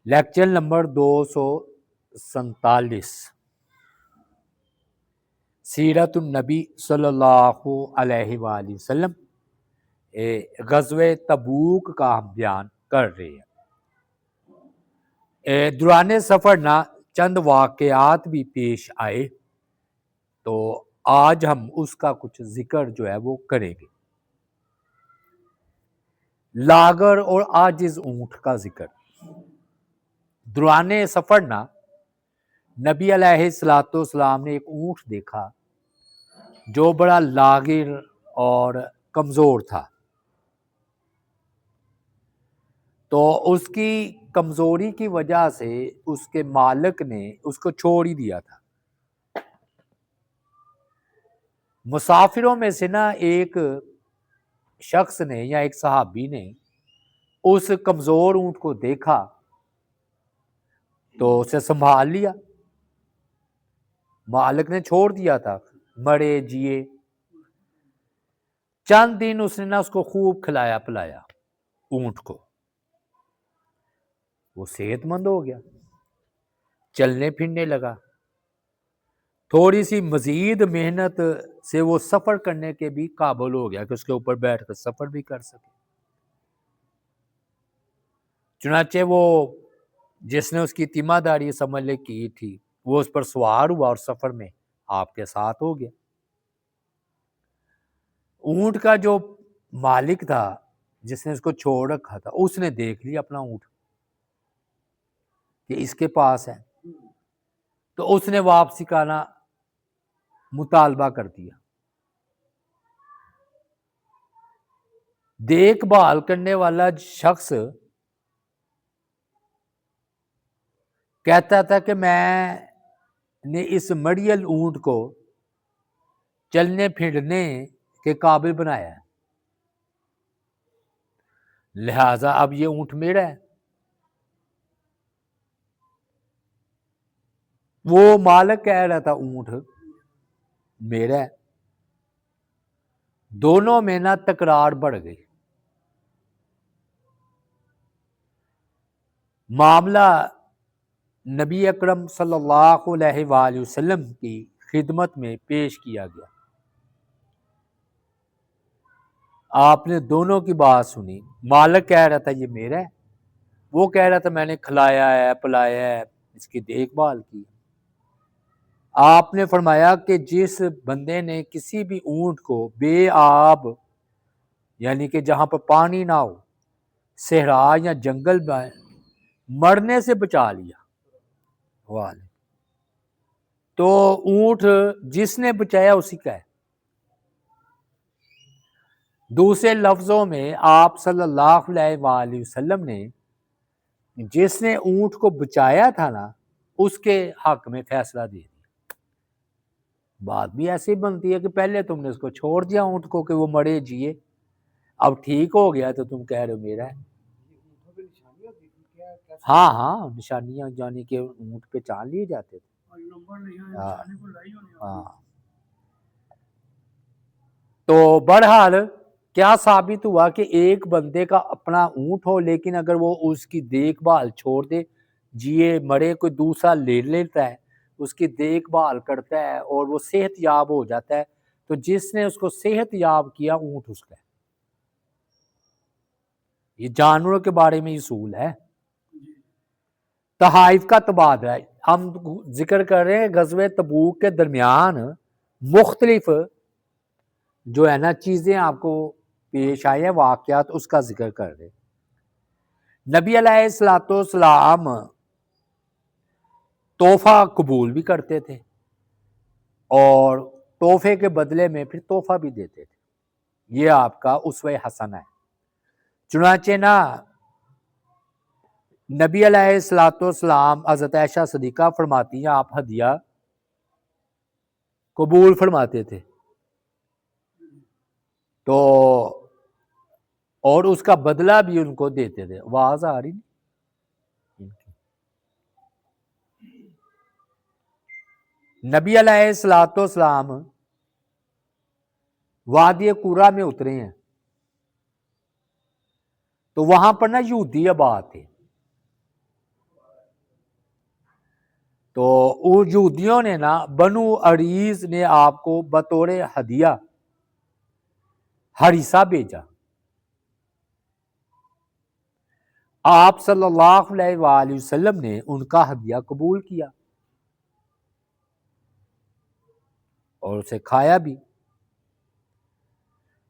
Lecture number 247 سیرت النبی صلی اللہ علیہ وآلہ وسلم غزوہ تبوک کا ہم بیان کر رہے ہیں۔ دوران سفر نہ چند واقعات بھی پیش آئے تو آج ہم اس کا کچھ ذکر جو ہے وہ کریں گے۔ لاغر اور عاجز اونٹ کا ذکر۔ دوران سفر نہ نبی علیہ السلام نے ایک اونٹ دیکھا جو بڑا لاغر اور کمزور تھا، تو اس کی کمزوری کی وجہ سے اس کے مالک نے اس کو چھوڑ ہی دیا تھا۔ مسافروں میں سے نا ایک شخص نے یا ایک صحابی نے اس کمزور اونٹ کو دیکھا تو اسے سنبھال لیا۔ مالک نے چھوڑ دیا تھا، مرے جیے۔ چند دن اس نے نا اس کو خوب کھلایا پلایا اونٹ کو، وہ صحت مند ہو گیا، چلنے پھرنے لگا۔ تھوڑی سی مزید محنت سے وہ سفر کرنے کے بھی قابل ہو گیا کہ اس کے اوپر بیٹھ کر سفر بھی کر سکے۔ چنانچہ وہ جس نے اس کی تیمہ داری سمجھ لے کی تھی وہ اس پر سوار ہوا اور سفر میں آپ کے ساتھ ہو گیا۔ اونٹ کا جو مالک تھا جس نے اس کو چھوڑ رکھا تھا، اس نے دیکھ لیا اپنا اونٹ کہ اس کے پاس ہے، تو اس نے واپسی کا نا مطالبہ کر دیا۔ دیکھ بھال کرنے والا شخص کہتا تھا کہ میں نے اس مڑیل اونٹ کو چلنے پھرنے کے قابل بنایا ہے، لہذا اب یہ اونٹ میرا ہے۔ وہ مالک کہہ رہا تھا اونٹ میرا ہے۔ دونوں میں نا تکرار بڑھ گئی۔ معاملہ نبی اکرم صلی اللہ علیہ وآلہ وسلم کی خدمت میں پیش کیا گیا۔ آپ نے دونوں کی بات سنی۔ مالک کہہ رہا تھا یہ میرا ہے، وہ کہہ رہا تھا میں نے کھلایا ہے پلایا ہے، اس کی دیکھ بھال کی۔ آپ نے فرمایا کہ جس بندے نے کسی بھی اونٹ کو بے آب یعنی کہ جہاں پر پانی نہ ہو، صحرا یا جنگل میں مرنے سے بچا لیا، تو اونٹ جس نے بچایا اسی کا ہے۔ دوسرے لفظوں میں آپ صلی اللہ علیہ وآلہ وسلم نے جس نے اونٹ کو بچایا تھا نا اس کے حق میں فیصلہ دے دیا۔ بات بھی ایسی بنتی ہے کہ پہلے تم نے اس کو چھوڑ دیا اونٹ کو کہ وہ مرے جیے، اب ٹھیک ہو گیا تو تم کہہ رہے ہو میرا ہے۔ ہاں نشانیاں یعنی کہ اونٹ پہ چان لیے جاتے تھے۔ ہاں تو بہرحال کیا ثابت ہوا کہ ایک بندے کا اپنا اونٹ ہو لیکن اگر وہ اس کی دیکھ بھال چھوڑ دے، جیے مرے کوئی دوسرا لے لیتا ہے، اس کی دیکھ بھال کرتا ہے اور وہ صحت یاب ہو جاتا ہے، تو جس نے اس کو صحت یاب کیا اونٹ اس کا ہے۔ یہ جانوروں کے بارے میں اصول ہے۔ تحائف کا تبادلہ، ہم ذکر کر رہے ہیں غزوہ تبوک کے درمیان مختلف جو ہے نا چیزیں آپ کو پیش آئے ہیں، واقعات، اس کا ذکر کر رہے۔ نبی علیہ السلام تحفہ قبول بھی کرتے تھے اور تحفے کے بدلے میں پھر تحفہ بھی دیتے تھے۔ یہ آپ کا اسوہ حسنہ ہے۔ چنانچہ نا نبی علیہ السلام حضرت عائشہ صدیقہ فرماتی ہیں آپ ہدیہ قبول فرماتے تھے تو اور اس کا بدلہ بھی ان کو دیتے تھے۔ آواز آ رہی؟ نبی علیہ السلام وادی قرا میں اترے ہیں تو وہاں پر نا یہودی آباد تھے، تو ان یہودیوں نے نا بنو عریز نے آپ کو بطور ہدیہ ہریسہ بھیجا. آپ صلی اللہ علیہ وآلہ وسلم نے ان کا ہدیہ قبول کیا اور اسے کھایا بھی.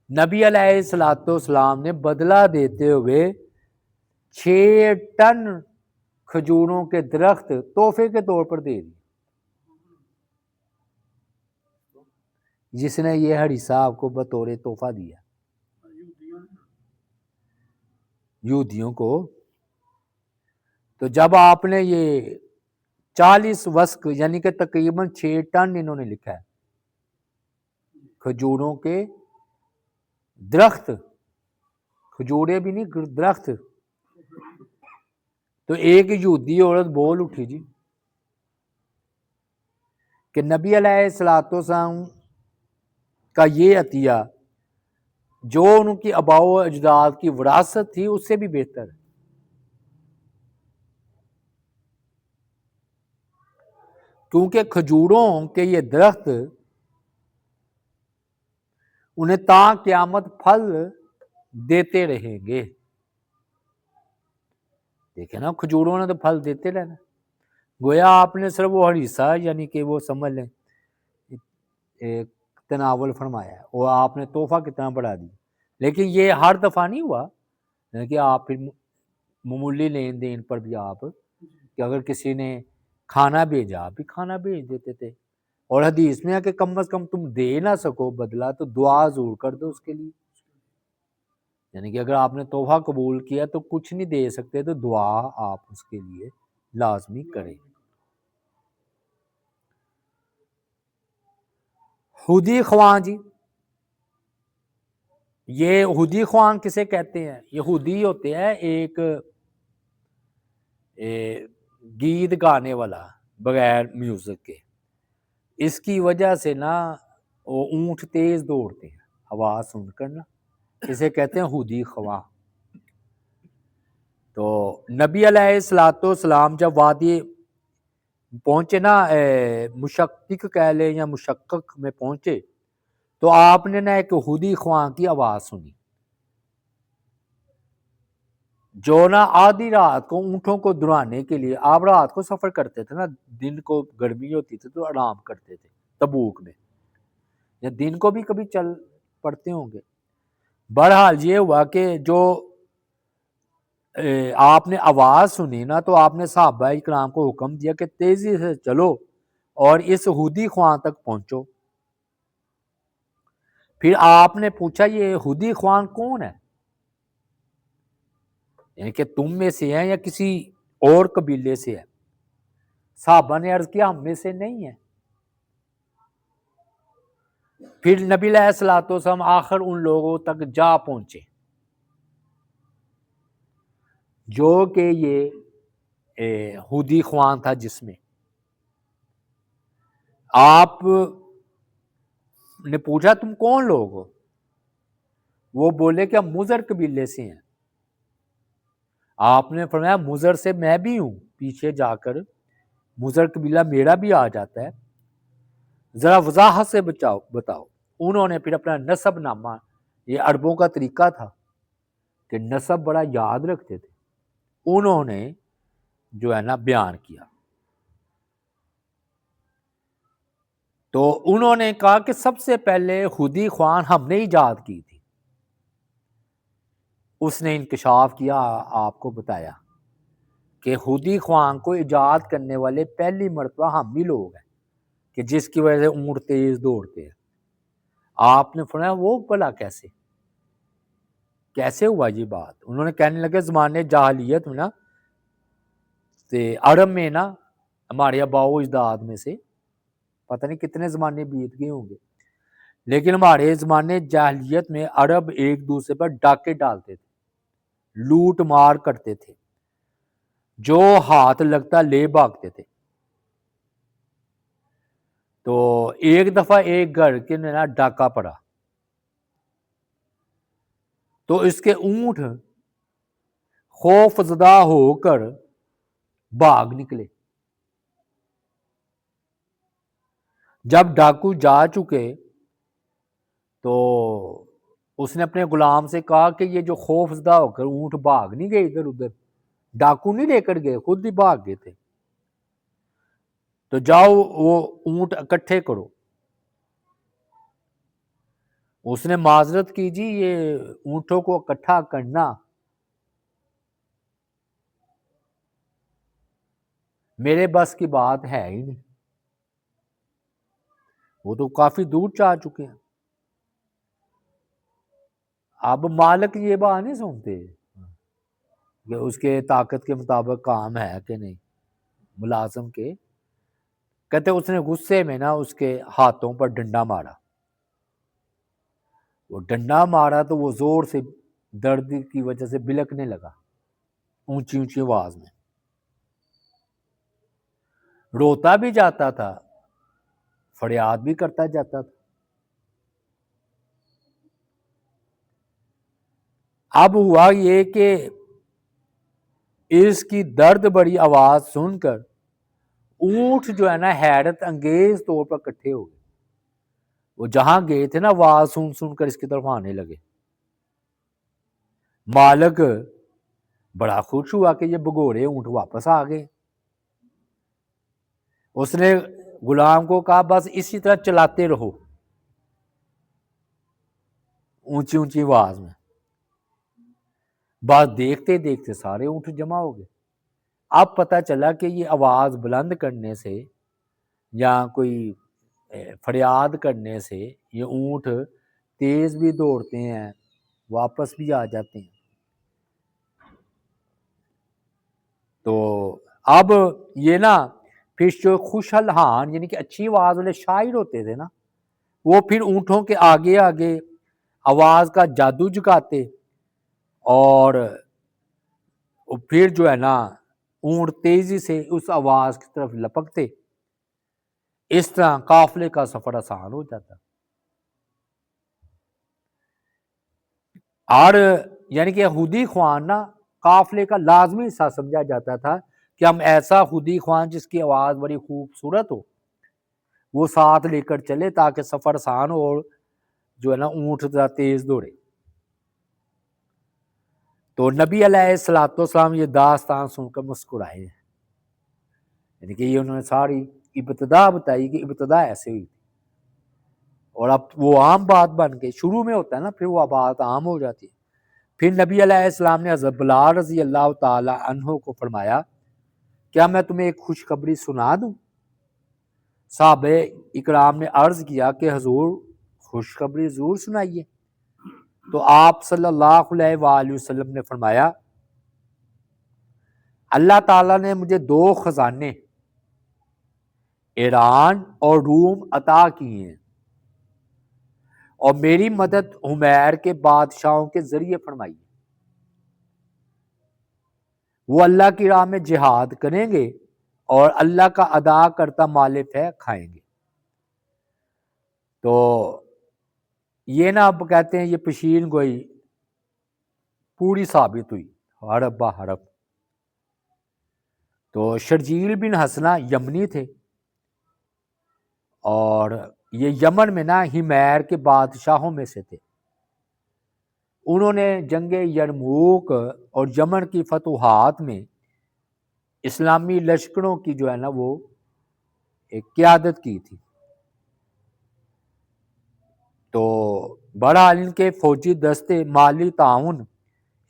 نبی علیہ الصلوۃ والسلام نے بدلہ دیتے ہوئے 6 ٹن کھجوروں کے درخت تحفے کے طور پر دے دیے. جس نے یہ ہریسہ آپ کو بطور تحفہ دیا یہودیوں کو. تو جب آپ نے یہ 40 وسق یعنی کہ تقریباً 6 ٹن انہوں نے لکھا ہے کھجوروں کے درخت، کھجورے بھی نہیں درخت. تو ایک یہودی عورت بول اٹھی جی کہ نبی علیہ الصلوۃ والسلام کا یہ عطیہ جو ان کی آباء و اجداد کی وراثت تھی اس سے بھی بہتر ہے. کیونکہ کھجوروں کے یہ درخت انہیں تا قیامت پھل دیتے رہیں گے. دیکھیں نا کھجوروں نے تو پھل دیتے رہنا. گویا آپ نے صرف وہ ہریسہ یعنی کہ وہ سمجھ لیں تناول فرمایا ہے اور آپ نے تحفہ کتنا بڑھا دیا. لیکن یہ ہر دفعہ نہیں ہوا کہ آپ پھر معمولی لین دین پر بھی آپ کہ اگر کسی نے کھانا بھیجا آپ بھی کھانا بھیج دیتے تھے. اور حدیث میں ہے کہ کم از کم تم دے نہ سکو بدلہ تو دعا ضرور کر دو اس کے لیے. یعنی کہ اگر آپ نے تحفہ قبول کیا تو کچھ نہیں دے سکتے تو دعا آپ اس کے لیے لازمی کریں. ہودی خوان جی، یہ ہودی خوان کسے کہتے ہیں؟ یہ ہودی ہوتے ہیں ایک گیت گانے والا بغیر میوزک کے. اس کی وجہ سے نا وہ اونٹ تیز دوڑتے ہیں آواز سن کر نا، اسے کہتے ہیں ہودی خواں. تو نبی علیہ الصلوۃ والسلام جب وادی پہنچے نا مشقق کہہ لیں یا مشقق میں پہنچے تو آپ نے نا ایک ہودی خواں کی آواز سنی جو نا آدھی رات کو اونٹوں کو درانے کے لیے، آپ رات کو سفر کرتے تھے نا، دن کو گرمی ہوتی تھی تو آرام کرتے تھے تبوک میں، یا دن کو بھی کبھی چل پڑتے ہوں گے. بہرحال یہ ہوا کہ جو آپ نے آواز سنی نا تو آپ نے صحابہ کرام کو حکم دیا کہ تیزی سے چلو اور اس ہودی خواں تک پہنچو. پھر آپ نے پوچھا یہ ہودی خوان کون ہے؟ یعنی کہ تم میں سے ہیں یا کسی اور قبیلے سے ہے؟ صحابہ نے عرض کیا ہم میں سے نہیں ہے. پھر نبی علیہ الصلوۃ والسلام آخر ان لوگوں تک جا پہنچے جو کہ یہ ہودی خوان تھا، جس میں آپ نے پوچھا تم کون لوگ ہو؟ وہ بولے کہ ہم مضر قبیلے سے ہیں. آپ نے فرمایا مضر سے میں بھی ہوں، پیچھے جا کر مضر قبیلہ میرا بھی آ جاتا ہے، ذرا وضاحت سے بتاؤ. انہوں نے پھر اپنا نسب نامہ، یہ عربوں کا طریقہ تھا کہ نسب بڑا یاد رکھتے تھے، انہوں نے جو ہے نا بیان کیا. تو انہوں نے کہا کہ سب سے پہلے ہودی خوان ہم نے ایجاد کی تھی. اس نے انکشاف کیا، آپ کو بتایا کہ ہودی خوان کو ایجاد کرنے والے پہلی مرتبہ ہم بھی لوگ ہیں کہ جس کی وجہ سے اونٹ تیز دوڑتے ہیں. آپ نے فرمایا وہ بھلا کیسے ہوا یہ بات؟ انہوں نے کہنے لگے زمانے جاہلیت میں نا عرب میں نا ہمارے آباء و اجداد میں سے پتہ نہیں کتنے زمانے بیت گئے ہوں گے، لیکن ہمارے زمانے جاہلیت میں عرب ایک دوسرے پر ڈاکے ڈالتے تھے، لوٹ مار کرتے تھے، جو ہاتھ لگتا لے بھاگتے تھے. تو ایک دفعہ ایک گھر کے نا ڈاکہ پڑا تو اس کے اونٹ خوف زدہ ہو کر بھاگ نکلے. جب ڈاکو جا چکے تو اس نے اپنے غلام سے کہا کہ یہ جو خوف زدہ ہو کر اونٹ بھاگ نہیں گئے ادھر ادھر، ڈاکو نہیں لے کر گئے، خود ہی بھاگ گئے تھے، تو جاؤ وہ اونٹ اکٹھے کرو۔ اس نے معذرت کی، جی یہ اونٹوں کو اکٹھا کرنا میرے بس کی بات ہے ہی نہیں، وہ تو کافی دور جا چکے ہیں۔ اب مالک یہ بات نہیں سنتے کہ اس کے طاقت کے مطابق کام ہے کہ نہیں ملازم کے، کہتے اس نے غصے میں نا اس کے ہاتھوں پر ڈنڈا مارا، وہ ڈنڈا مارا تو وہ زور سے درد کی وجہ سے بلکنے لگا اونچی اونچی آواز میں، روتا بھی جاتا تھا، فریاد بھی کرتا جاتا تھا۔ اب ہوا یہ کہ اس کی درد بڑی آواز سن کر اونٹ جو ہے نا حیرت انگیز طور پر اکٹھے ہو گئے، وہ جہاں گئے تھے نا آواز سن سن کر اس کی طرف آنے لگے۔ مالک بڑا خوش ہوا کہ یہ بگوڑے اونٹ واپس آ گئے، اس نے غلام کو کہا بس اسی طرح چلاتے رہو اونچی اونچی آواز میں، بس دیکھتے دیکھتے سارے اونٹ جمع ہو گئے۔ اب پتہ چلا کہ یہ آواز بلند کرنے سے یا کوئی فریاد کرنے سے یہ اونٹ تیز بھی دوڑتے ہیں، واپس بھی آ جاتے ہیں۔ تو اب یہ نا پھر جو خوش الحان یعنی کہ اچھی آواز والے شاعر ہوتے تھے نا، وہ پھر اونٹوں کے آگے آگے آواز کا جادو جگاتے اور پھر جو ہے نا اونٹ تیزی سے اس آواز کی طرف لپکتے، اس طرح قافلے کا سفر آسان ہو جاتا۔ اور یعنی کہ خودی خوان نا قافلے کا لازمی حصہ سمجھا جاتا تھا کہ ہم ایسا خودی خوان جس کی آواز بڑی خوبصورت ہو وہ ساتھ لے کر چلے تاکہ سفر آسان ہو اور جو ہے نا اونٹ ذرا تیز دوڑے۔ تو نبی علیہ الصلوۃ والسلام یہ داستان سن کر مسکرائے ہیں، یعنی کہ یہ انہوں نے ساری ابتدا بتائی کہ ابتدا ایسے ہوئی اور اب وہ عام بات بن گئی، شروع میں ہوتا ہے نا پھر وہ بات عام ہو جاتی ہے۔ پھر نبی علیہ السلام نے حضرت بلال رضی اللہ تعالی عنہ کو فرمایا کیا میں تمہیں ایک خوشخبری سنا دوں؟ صحابہ اکرام نے عرض کیا کہ حضور خوشخبری ضرور سنائیے۔ تو آپ صلی اللہ علیہ وآلہ وسلم نے فرمایا اللہ تعالیٰ نے مجھے 2 خزانے ایران اور روم عطا کیے ہیں اور میری مدد حمیر کے بادشاہوں کے ذریعے فرمائی ہے، وہ اللہ کی راہ میں جہاد کریں گے اور اللہ کا ادا کرتا مال فہ کھائیں گے۔ تو یہ نا اب کہتے ہیں یہ پشین گوئی پوری ثابت ہوئی حرف بہ حرف۔ تو شرجیل بن حسنہ یمنی تھے اور یہ یمن میں نا حمیر کے بادشاہوں میں سے تھے، انہوں نے جنگ یرموک اور یمن کی فتوحات میں اسلامی لشکروں کی جو ہے نا وہ ایک قیادت کی تھی۔ تو بہرحال ان کے فوجی دستے مالی تعاون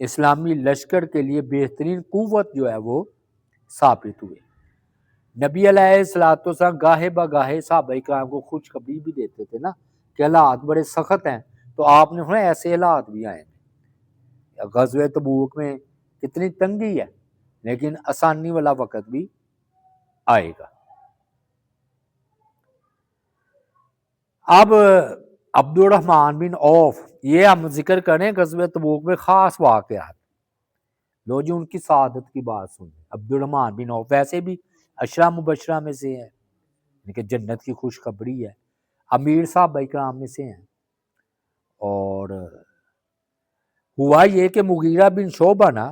اسلامی لشکر کے لیے بہترین قوت جو ہے وہ ثابت ہوئے۔ نبی علیہ الصلوۃ والسلام گاہے بگاہے صحابہ کرام کو خوشخبری بھی دیتے تھے نا کہ حالات بڑے سخت ہیں، تو آپ نے سنا ایسے حالات بھی آئے ہیں، غزوہ تبوک میں کتنی تنگی ہے لیکن آسانی والا وقت بھی آئے گا۔ اب عبد الرحمن بن عوف یہ ہم ذکر کریں غزوہ تبوک میں خاص واقعات، لو جی ان کی سعادت کی بات سنیں۔ عبد الرحمن بن عوف ویسے بھی عشرہ مبشرہ میں سے ہیں، لیکن جنت کی خوشخبری ہے، امیر صاحب اکرام میں سے ہیں۔ اور ہوا یہ کہ مغیرہ بن شعبہ نا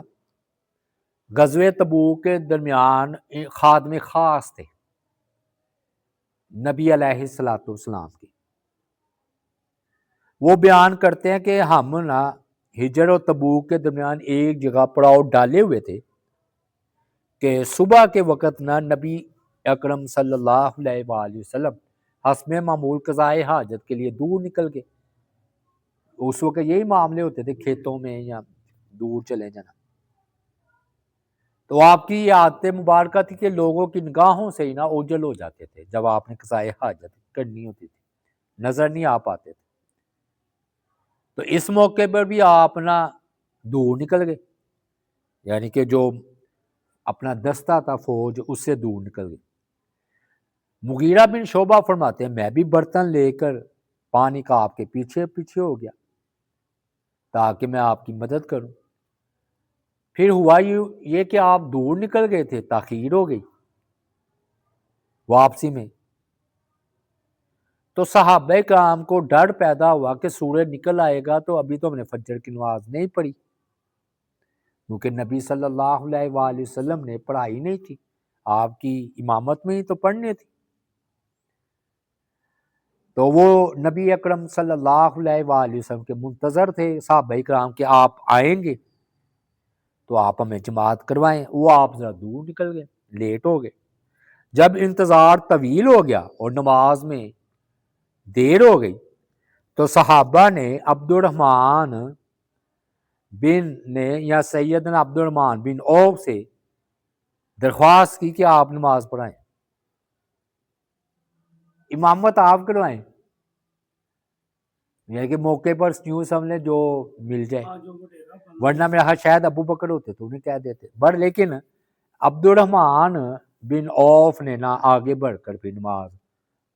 غزوہ تبوک کے درمیان خادم خاص تھے، نبی علیہ الصلوۃ والسلام کی. وہ بیان کرتے ہیں کہ ہم نا ہجر و تبوک کے درمیان ایک جگہ پڑاؤ ڈالے ہوئے تھے کہ صبح کے وقت نا نبی اکرم صلی اللہ علیہ وآلہ وسلم حسب معمول قضائے حاجت کے لیے دور نکل گئے. اس وقت یہی معاملے ہوتے تھے کھیتوں میں یا دور چلے جانا. تو آپ کی یہ عادت مبارکہ تھی کہ لوگوں کی نگاہوں سے ہی نا اوجل ہو جاتے تھے جب آپ نے قضائے حاجت کرنی ہوتی تھی, نظر نہیں آ پاتے تھے. تو اس موقع پر بھی آپ نا دور نکل گئے, یعنی کہ جو اپنا دستہ تھا فوج اس سے دور نکل گئے. مغیرہ بن شعبہ فرماتے ہیں میں بھی برتن لے کر پانی کا آپ کے پیچھے پیچھے ہو گیا تاکہ میں آپ کی مدد کروں. پھر ہوا یہ کہ آپ دور نکل گئے تھے, تاخیر ہو گئی واپسی میں. تو صحابہ کرام کو ڈر پیدا ہوا کہ سورج نکل آئے گا تو ابھی تو ہم نے فجر کی نماز نہیں پڑھی, کیونکہ نبی صلی اللہ علیہ وآلہ وسلم نے پڑھائی نہیں تھی, آپ کی امامت میں ہی تو پڑھنے تھی. تو وہ نبی اکرم صلی اللہ علیہ وآلہ وسلم کے منتظر تھے صحابہ کرام کہ آپ آئیں گے تو آپ ہمیں جماعت کروائیں. وہ آپ ذرا دور نکل گئے, لیٹ ہو گئے. جب انتظار طویل ہو گیا اور نماز میں دیر ہو گئی تو صحابہ نے عبد الرحمن بن نے یا سیدنا عبد الرحمن بن عوف سے درخواست کی کہ آپ نماز پڑھائیں, امامت آپ کروائیں, یعنی کہ موقع پر یوں سمجھ لیں جو مل جائے, ورنہ میرا شاید ابو بکر ہوتے تو انہیں کہہ دیتے. بر لیکن عبد الرحمن بن عوف نے نہ آگے بڑھ کر پھر نماز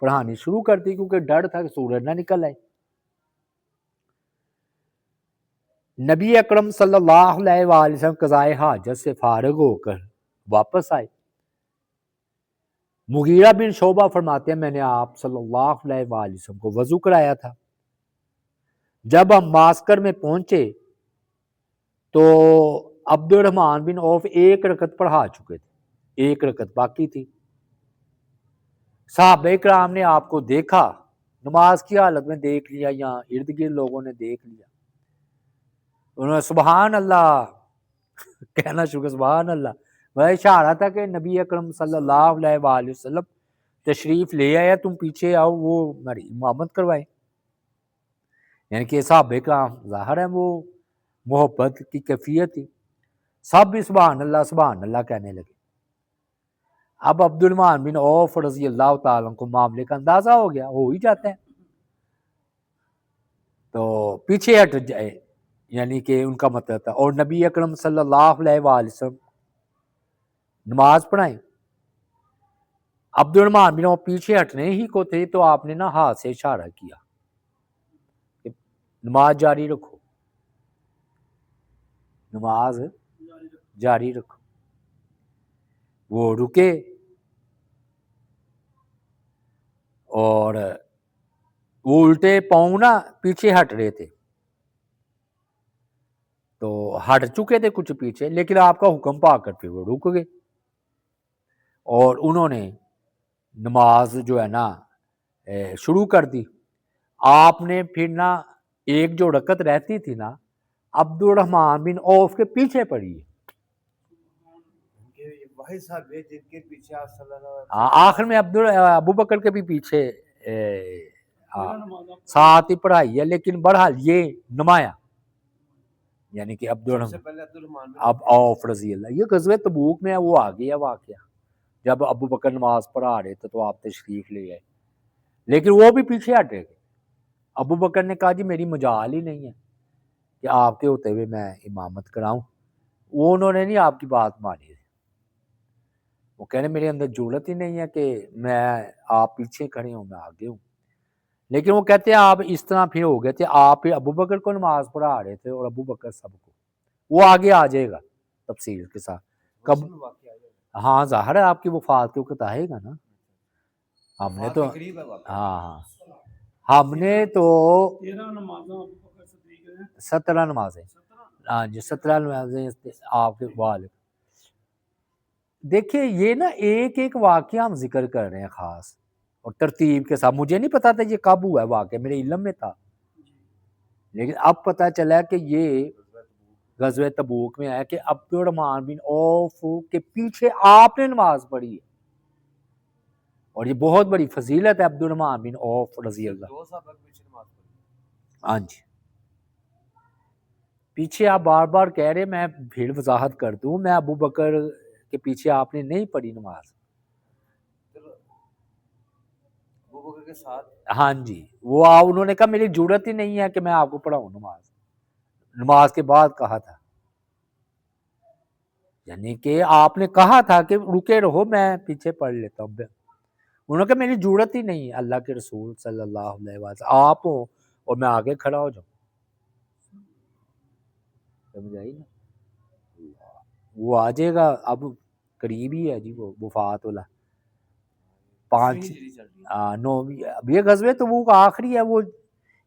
پڑھانی شروع کر دی کیونکہ ڈر تھا کہ سورج نہ نکل آئے. نبی اکرم صلی اللہ علیہ وآلہ وسلم قضائے حاجت سے فارغ ہو کر واپس آئے. مغیرہ بن شعبہ فرماتے ہیں میں نے آپ صلی اللہ علیہ وآلہ وسلم کو وضو کرایا تھا. جب ہم معسکر میں پہنچے تو عبد الرحمن بن عوف ایک رکعت پڑھا چکے تھے, ایک رکعت باقی تھی. صحابہ کرام نے آپ کو دیکھا, نماز کی حالت میں دیکھ لیا یا ارد گرد لوگوں نے دیکھ لیا, انہوں نے سبحان اللہ کہنا شروع کیا, سبحان اللہ. وہ اشارہ تھا کہ نبی اکرم صلی اللہ علیہ وآلہ وسلم تشریف لے آیا, تم پیچھے آؤ وہ ہماری امامت کروائے. یعنی کہ صحابہ کرام ظاہر ہے وہ محبت کی کیفیت تھی, سب بھی سبحان اللہ کہنے لگے. اب عبد الرحمن بن عوف رضی اللہ تعالیٰ کو معاملے کا اندازہ ہو گیا, ہو ہی جاتا ہے, تو پیچھے ہٹ جائے, یعنی کہ ان کا مطلب تھا. اور نبی اکرم صلی اللہ علیہ وآلہ وسلم نماز پڑھائیں. عبد الرحمن بن عوف پیچھے ہٹنے ہی کو تھے تو آپ نے نا ہاتھ سے اشارہ کیا کہ نماز جاری رکھو, نماز جاری رکھو. وہ رکے اور وہ الٹے پاؤں نا پیچھے ہٹ رہے تھے, تو ہٹ چکے تھے کچھ پیچھے, لیکن آپ کا حکم پا کر پھر وہ رک گئے اور انہوں نے نماز جو ہے نا شروع کر دی. آپ نے پھر نا ایک جو رکعت رہتی تھی نا عبد الرحمن بن عوف کے پیچھے پڑی ہے, وہی صاحب جن کے پیچھے آپ صلی اللہ علیہ ہاں آخر میں ابو بکر کے بھی پیچھے ساتھ ہی پڑھائی ہے, لیکن بہرحال یہ نمایاں یعنی کہ عبد وسلم اب عوف رضی اللہ, یہ غزوہ تبوک میں وہ آ گیا واقعہ جب ابو بکر نماز پڑھا رہے تھے تو آپ تشریف لے آئے, لیکن وہ بھی پیچھے ہٹے گئے. ابو بکر نے کہا جی میری مجال ہی نہیں ہے کہ آپ کے ہوتے ہوئے میں امامت کراؤں. وہ انہوں نے نہیں آپ کی بات مانی, وہ کہنے میرے اندر جرأت ہی نہیں ہے کہ میں آپ پیچھے کھڑے ہوں میں آگے ہوں. لیکن وہ کہتے ہیں آپ اس طرح پھر ہو گئے تھے, آپ پھر ابو بکر کو نماز پڑھا رہے تھے اور ابو بکر سب کو, وہ آگے آ جائے گا تفصیل کے ساتھ کب. ہاں ظاہر ہے آپ کی وفات کے وقت آئے گا نا, ہم نے تو ہاں ہم نے تو 17 نمازیں, ہاں جی 17 نمازیں آپ کے والد. دیکھیے یہ نا ایک ایک واقعہ ہم ذکر کر رہے ہیں خاص, اور ترتیب کے ساتھ. مجھے نہیں پتا تھا یہ کب ہوا ہے واقعہ, میرے علم میں تھا, لیکن اب پتہ چلا کہ یہ غزوہ تبوک میں ہے کہ عبد الرحمن بن عوف کے پیچھے آپ نے نماز پڑھی ہے, اور یہ بہت بڑی فضیلت ہے عبد الرحمن بن عوف رضی اللہ. 2 صحابہ کے پیچھے نماز پڑھی. ہاں جی, پیچھے آپ بار بار کہہ رہے, میں پھر وضاحت کر دوں, میں ابو بکر کے پیچھے آپ نے نہیں پڑھی نماز. ابو بکر کے ساتھ. ہاں جی, وہ انہوں نے کہا میری ضرورت ہی نہیں ہے کہ میں آپ کو پڑھاؤں نماز. نماز کے بعد کہا تھا, یعنی کہ آپ نے کہا تھا کہ رکے رہو میں پیچھے پڑھ لیتا ہوں. انہوں نے کہا میری ضرورت ہی نہیں ہے, اللہ کے رسول صلی اللہ علیہ وسلم آپ ہوں اور میں آگے کھڑا ہو جاؤں. سمجھ آئی نا, وہ آ جائے گا اب, قریب ہی ہے جی وہ وفات والا. 5 9 اب یہ غزوہ تبوک آخری ہے, وہ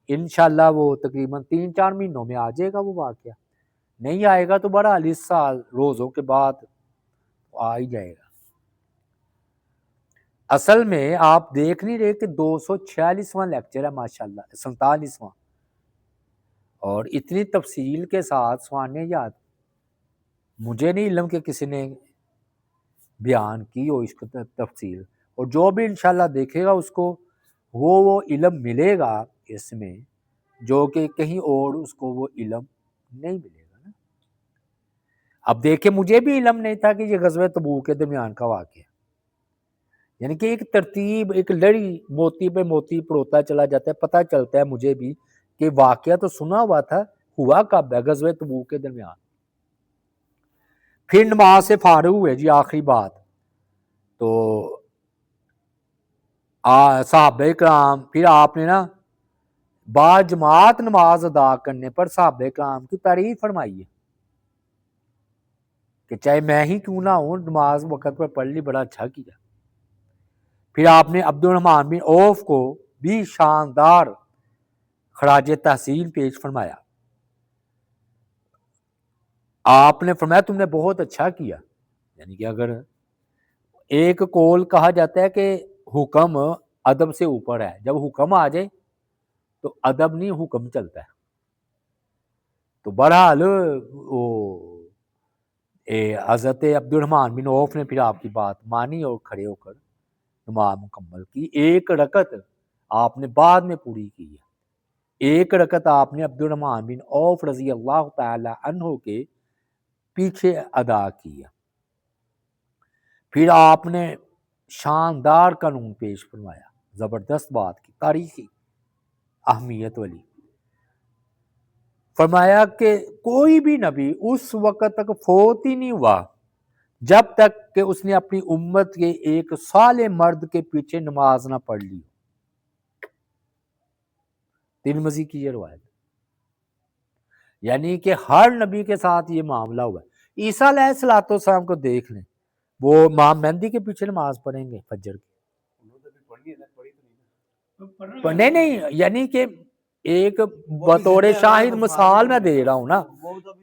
انشاءاللہ وہ تقریباً 3-4 مہینوں میں آ جائے گا وہ واقعہ. نہیں آئے گا تو بڑا اس سال روزوں کے بعد آ ہی جائے گا. اصل میں آپ دیکھ نہیں رہے کہ 246واں لیکچر ہے ماشاءاللہ, 47واں, اور اتنی تفصیل کے ساتھ سوانے یاد مجھے نہیں علم کہ کسی نے بیان کی ہو اس کو تفصیل, اور جو بھی انشاءاللہ دیکھے گا اس کو وہ علم ملے گا اس میں جو کہ کہیں اور اس کو وہ علم نہیں ملے گا نا. اب دیکھیں مجھے بھی علم نہیں تھا کہ یہ غزوہ تبوک کے درمیان کا واقعہ, یعنی کہ ایک ترتیب, ایک لڑی موتی پہ موتی پروتا چلا جاتا ہے. پتہ چلتا ہے مجھے بھی کہ واقعہ تو سنا ہوا تھا, ہوا کب ہے غزوہ تبوک کے درمیان. پھر نماز سے فارغ ہوئے جی, آخری بات تو صحابہ کرام, پھر آپ نے نا با جماعت نماز ادا کرنے پر صحابہ کرام کی تعریف فرمائی ہے کہ چاہے میں ہی کیوں نہ ہوں نماز وقت پر پڑھ لی, بڑا اچھا کیا. پھر آپ نے عبد الرحمن بن عوف کو بھی شاندار خراج تحسین پیش فرمایا. آپ نے فرمایا تم نے بہت اچھا کیا. یعنی کہ اگر ایک قول کہا جاتا ہے کہ حکم ادب سے اوپر ہے, جب حکم آ جائے تو ادب نہیں حکم چلتا ہے. تو بہرحال حضرت عبد الرحمن بن عوف نے پھر آپ کی بات مانی اور کھڑے ہو کر نماز مکمل کی. ایک رکعت آپ نے بعد میں پوری کی ہے, ایک رکعت آپ نے عبد الرحمن بن عوف رضی اللہ تعالی عنہ کے پیچھے ادا کی ہے. پھر آپ نے شاندار قانون پیش فرمایا, زبردست بات کی, تاریخی اہمیت والی. فرمایا کہ کوئی بھی نبی اس وقت تک فوت ہی نہیں ہوا جب تک کہ اس نے اپنی امت کے ایک صالح مرد کے پیچھے نماز نہ پڑھ لی. ترمذی کی یہ روایت, یعنی کہ ہر نبی کے ساتھ یہ معاملہ ہوا ہے. عیسیٰ علیہ الصلوۃ والسلام کو دیکھ لیں, وہ امام مہدی کے پیچھے نماز پڑھیں گے فجر کی. نہیں, یعنی کہ ایک بطور شاہد مثال میں دے رہا ہوں نا,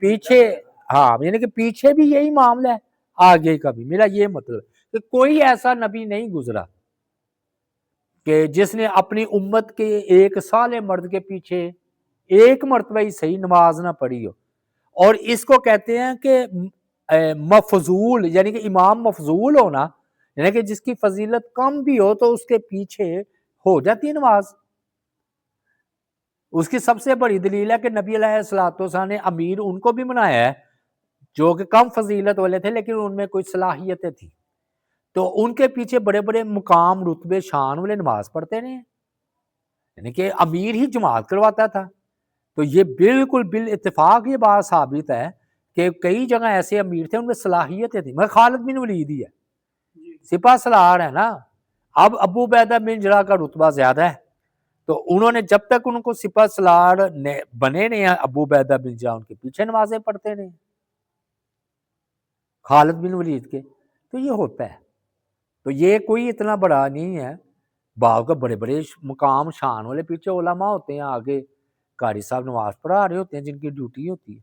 پیچھے ہاں, یعنی کہ پیچھے بھی یہی معاملہ ہے, آگے کا بھی. میرا یہ مطلب کہ کوئی ایسا نبی نہیں گزرا کہ جس نے اپنی امت کے ایک صالح مرد کے پیچھے ایک مرتبہ ہی صحیح نماز نہ پڑھی ہو. اور اس کو کہتے ہیں کہ مفضول, یعنی کہ امام مفضول ہونا, یعنی کہ جس کی فضیلت کم بھی ہو تو اس کے پیچھے ہو جاتی ہے نماز. اس کی سب سے بڑی دلیل ہے کہ نبی علیہ الصلوۃ والسلام نے امیر ان کو بھی بنایا ہے جو کہ کم فضیلت والے تھے لیکن ان میں کوئی صلاحیتیں تھیں, تو ان کے پیچھے بڑے بڑے مقام رتبے شان والے نماز پڑھتے رہے, یعنی کہ امیر ہی جماعت کرواتا تھا. تو یہ بالکل بالاتفاق یہ بات ثابت ہے کہ کئی جگہ ایسے امیر تھے ان میں صلاحیتیں تھیں. میں خالد بن ولید ہی ہے, سپہ سالار ہے نا. اب ابو عبیدہ بن جراح کا رتبہ زیادہ ہے, تو انہوں نے جب تک ان کو سپہ سالار بنے نہیں ہیں ابو عبیدہ بن جراح, ان کے پیچھے نمازیں پڑھتے رہے خالد بن ولید کے. تو یہ ہوتا ہے, تو یہ کوئی اتنا بڑا نہیں ہے. باغ کا بڑے بڑے مقام شان والے پیچھے علماء ہوتے ہیں, آگے قاری صاحب نماز پڑھا رہے ہوتے ہیں جن کی ڈیوٹی ہوتی ہے.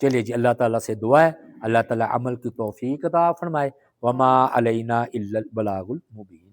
چلیے جی, اللہ تعالیٰ سے دعا ہے اللہ تعالیٰ عمل کی توفیق عطا فرمائے. وما علینا الا البلاغ المبین۔